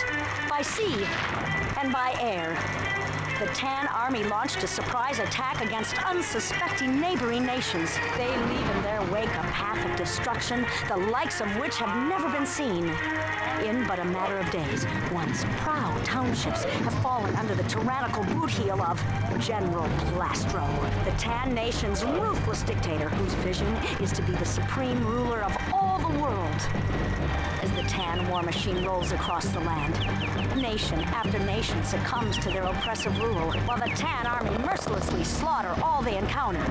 land, by sea, and by air. The Tan Army launched a surprise attack against unsuspecting neighboring nations. They leave in their wake a path of destruction, the likes of which have never been seen. In but a matter of days, once proud townships have fallen under the tyrannical boot heel of General Plastro, the Tan Nation's ruthless dictator whose vision is to be the supreme ruler of all the world. As the Tan war machine rolls across the land, nation after nation succumbs to their oppressive rule, while the Tan Army mercilessly slaughter all they encounter.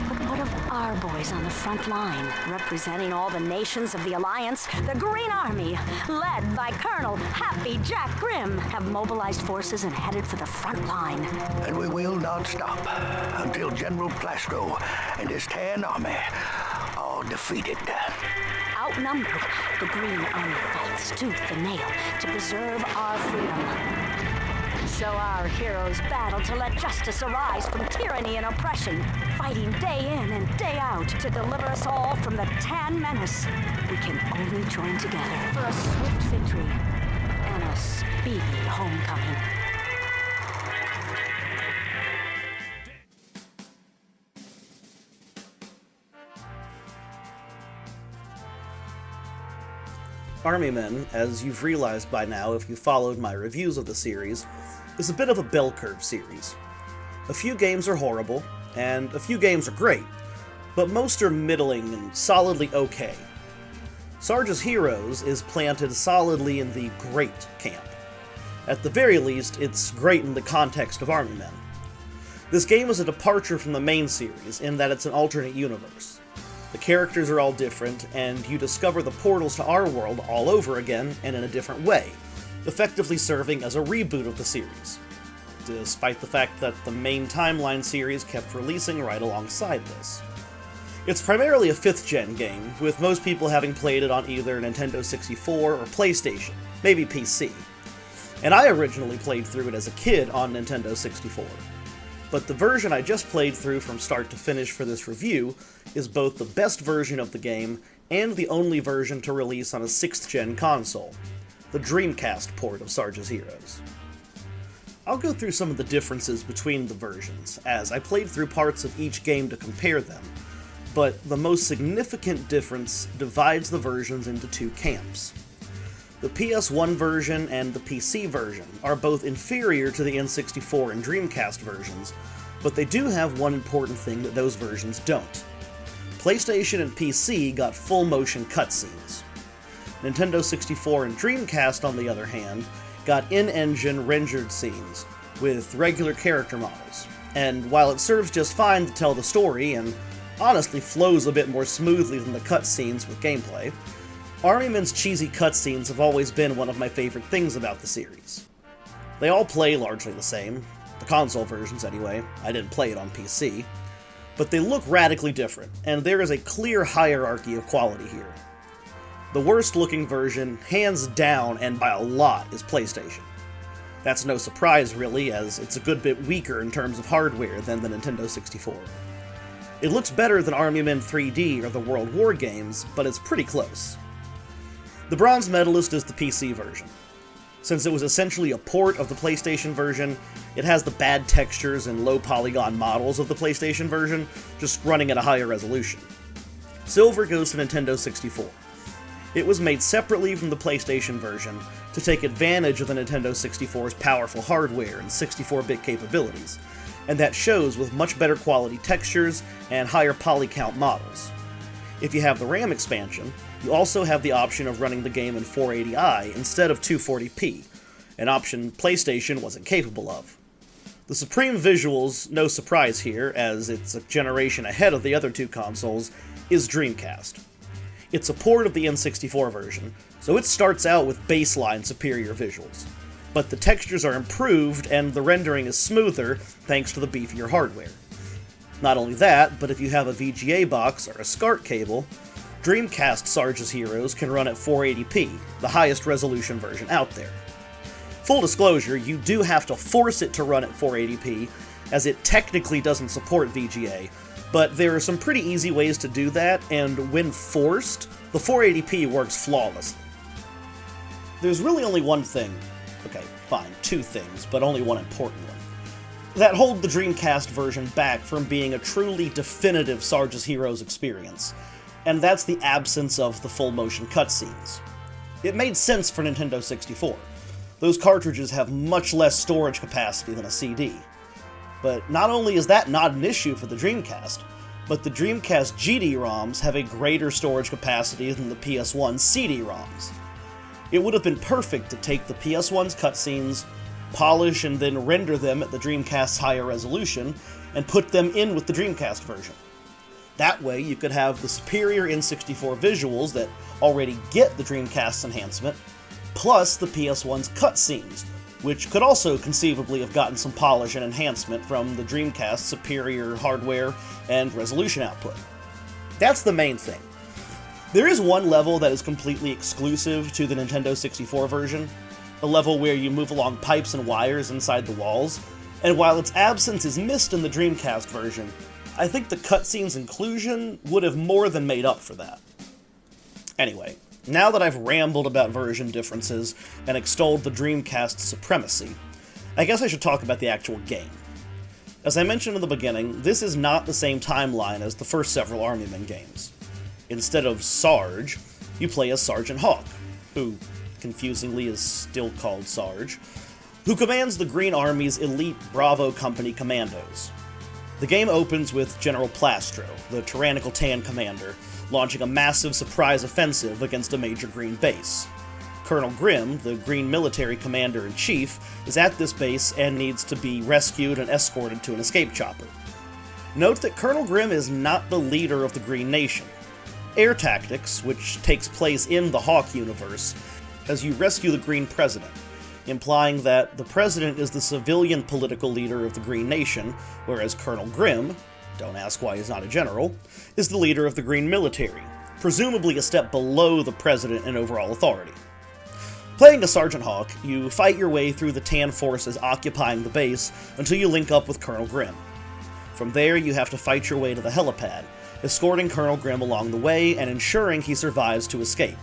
But what of our boys on the front line, representing all the nations of the Alliance? The Green Army, led by Colonel Happy Jack Grimm, have mobilized forces and headed for the front line. And we will not stop until General Plastro and his Tan Army are defeated. Outnumbered, the Green Army fights tooth and nail to preserve our freedom. So our heroes battle to let justice arise from tyranny and oppression, fighting day in and day out to deliver us all from the Tan menace. We can only join together for a swift victory and a speedy homecoming. Army Men, as you've realized by now if you followed my reviews of the series, is a bit of a bell curve series. A few games are horrible, and a few games are great, but most are middling and solidly okay. Sarge's Heroes is planted solidly in the great camp. At the very least, it's great in the context of Army Men. This game is a departure from the main series in that it's an alternate universe. The characters are all different, and you discover the portals to our world all over again and in a different way, effectively serving as a reboot of the series, despite the fact that the main timeline series kept releasing right alongside this. It's primarily a 5th-gen game, with most people having played it on either Nintendo 64 or PlayStation, maybe PC, and I originally played through it as a kid on Nintendo 64. But the version I just played through from start to finish for this review is both the best version of the game and the only version to release on a 6th-gen console, the Dreamcast port of Sarge's Heroes. I'll go through some of the differences between the versions, as I played through parts of each game to compare them, but the most significant difference divides the versions into two camps. The PS1 version and the PC version are both inferior to the N64 and Dreamcast versions, but they do have one important thing that those versions don't. PlayStation and PC got full motion cutscenes. Nintendo 64 and Dreamcast, on the other hand, got in-engine rendered scenes with regular character models, and while it serves just fine to tell the story and honestly flows a bit more smoothly than the cutscenes with gameplay, Army Men's cheesy cutscenes have always been one of my favorite things about the series. They all play largely the same, the console versions anyway, I didn't play it on PC, but they look radically different, and there is a clear hierarchy of quality here. The worst looking version, hands down and by a lot, is PlayStation. That's no surprise really, as it's a good bit weaker in terms of hardware than the Nintendo 64. It looks better than Army Men 3D or the World War games, but it's pretty close. The bronze medalist is the PC version. Since it was essentially a port of the PlayStation version, it has the bad textures and low polygon models of the PlayStation version, just running at a higher resolution. Silver goes to Nintendo 64. It was made separately from the PlayStation version to take advantage of the Nintendo 64's powerful hardware and 64-bit capabilities, and that shows with much better quality textures and higher poly count models. If you have the RAM expansion, you also have the option of running the game in 480i instead of 240p, an option PlayStation wasn't capable of. The supreme visuals, no surprise here, as it's a generation ahead of the other two consoles, is Dreamcast. It's a port of the N64 version, so it starts out with baseline superior visuals, but the textures are improved and the rendering is smoother thanks to the beefier hardware. Not only that, but if you have a VGA box or a SCART cable, Dreamcast Sarge's Heroes can run at 480p, the highest resolution version out there. Full disclosure, you do have to force it to run at 480p, as it technically doesn't support VGA, but there are some pretty easy ways to do that, and when forced, the 480p works flawlessly. There's really only one thing, okay, fine, two things, but only one important one, that hold the Dreamcast version back from being a truly definitive Sarge's Heroes experience, and that's the absence of the full-motion cutscenes. It made sense for Nintendo 64. Those cartridges have much less storage capacity than a CD. But not only is that not an issue for the Dreamcast, but the Dreamcast GD-ROMs have a greater storage capacity than the PS1 CD-ROMs. It would have been perfect to take the PS1's cutscenes, polish and then render them at the Dreamcast's higher resolution, and put them in with the Dreamcast version. That way you could have the superior N64 visuals that already get the Dreamcast's enhancement, plus the PS1's cutscenes, which could also conceivably have gotten some polish and enhancement from the Dreamcast's superior hardware and resolution output. That's the main thing. There is one level that is completely exclusive to the Nintendo 64 version, a level where you move along pipes and wires inside the walls, and while its absence is missed in the Dreamcast version, I think the cutscene's inclusion would have more than made up for that. Anyway, now that I've rambled about version differences and extolled the Dreamcast's supremacy, I guess I should talk about the actual game. As I mentioned in the beginning, this is not the same timeline as the first several Army Men games. Instead of Sarge, you play as Sergeant Hawk, who, confusingly, is still called Sarge, who commands the Green Army's elite Bravo Company commandos. The game opens with General Plastro, the tyrannical Tan commander, launching a massive surprise offensive against a major Green base. Colonel Grimm, the Green military commander-in-chief, is at this base and needs to be rescued and escorted to an escape chopper. Note that Colonel Grimm is not the leader of the Green Nation. Air Tactics, which takes place in the Hawk universe, as you rescue the Green President, implying that the President is the civilian political leader of the Green Nation, whereas Colonel Grimm, don't ask why he's not a general, is the leader of the Green military, presumably a step below the President in overall authority. Playing as Sergeant Hawk, you fight your way through the Tan forces occupying the base until you link up with Colonel Grimm. From there, you have to fight your way to the helipad, escorting Colonel Grimm along the way and ensuring he survives to escape.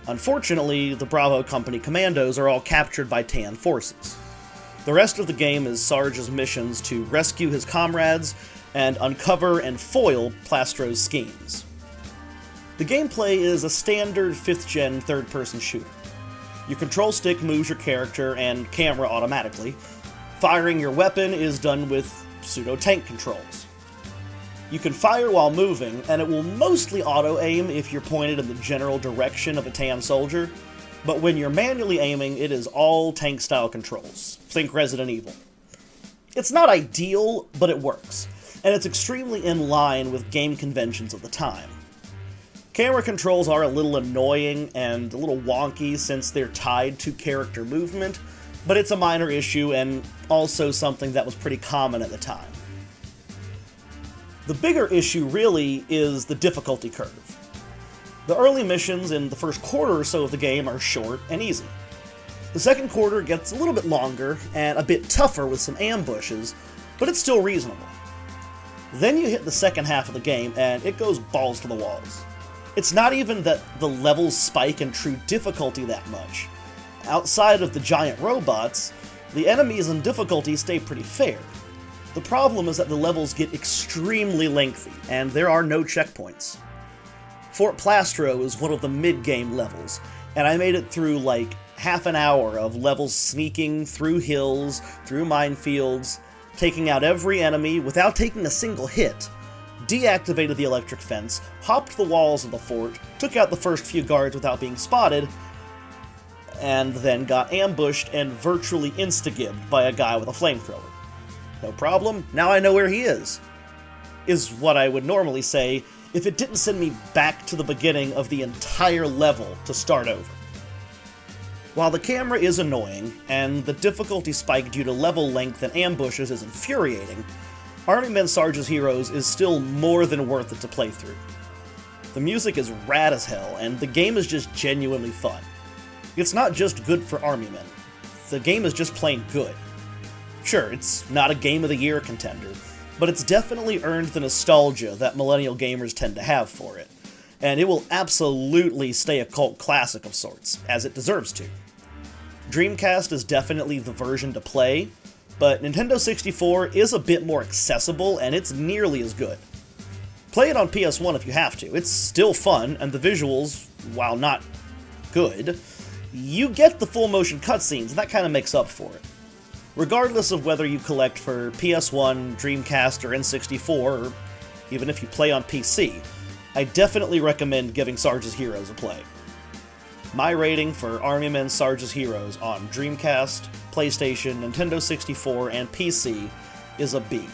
Unfortunately, the Bravo Company commandos are all captured by Tan forces. The rest of the game is Sarge's missions to rescue his comrades and uncover and foil Plastro's schemes. The gameplay is a standard 5th-gen third-person shooter. Your control stick moves your character and camera automatically. Firing your weapon is done with pseudo-tank controls. You can fire while moving, and it will mostly auto-aim if you're pointed in the general direction of a Tan soldier, but when you're manually aiming, it is all tank-style controls. Think Resident Evil. It's not ideal, but it works, and it's extremely in line with game conventions of the time. Camera controls are a little annoying and a little wonky since they're tied to character movement, but it's a minor issue and also something that was pretty common at the time. The bigger issue really is the difficulty curve. The early missions in the first quarter or so of the game are short and easy. The second quarter gets a little bit longer and a bit tougher with some ambushes, but it's still reasonable. Then you hit the second half of the game and it goes balls to the walls. It's not even that the levels spike in true difficulty that much. Outside of the giant robots, the enemies and difficulty stay pretty fair. The problem is that the levels get extremely lengthy, and there are no checkpoints. Fort Plastro is one of the mid-game levels, and I made it through like half an hour of levels sneaking through hills, through minefields, taking out every enemy without taking a single hit, deactivated the electric fence, hopped the walls of the fort, took out the first few guards without being spotted, and then got ambushed and virtually insta-gibbed by a guy with a flamethrower. No problem, now I know where he is what I would normally say if it didn't send me back to the beginning of the entire level to start over. While the camera is annoying, and the difficulty spike due to level length and ambushes is infuriating, Army Men Sarge's Heroes is still more than worth it to play through. The music is rad as hell, and the game is just genuinely fun. It's not just good for Army Men. The game is just plain good. Sure, it's not a Game of the Year contender, but it's definitely earned the nostalgia that millennial gamers tend to have for it, and it will absolutely stay a cult classic of sorts, as it deserves to. Dreamcast is definitely the version to play, but Nintendo 64 is a bit more accessible, and it's nearly as good. Play it on PS1 if you have to. It's still fun, and the visuals, while not good, you get the full motion cutscenes, and that kind of makes up for it. Regardless of whether you collect for PS1, Dreamcast, or N64, or even if you play on PC, I definitely recommend giving Sarge's Heroes a play. My rating for Army Men Sarge's Heroes on Dreamcast, PlayStation, Nintendo 64, and PC is a B.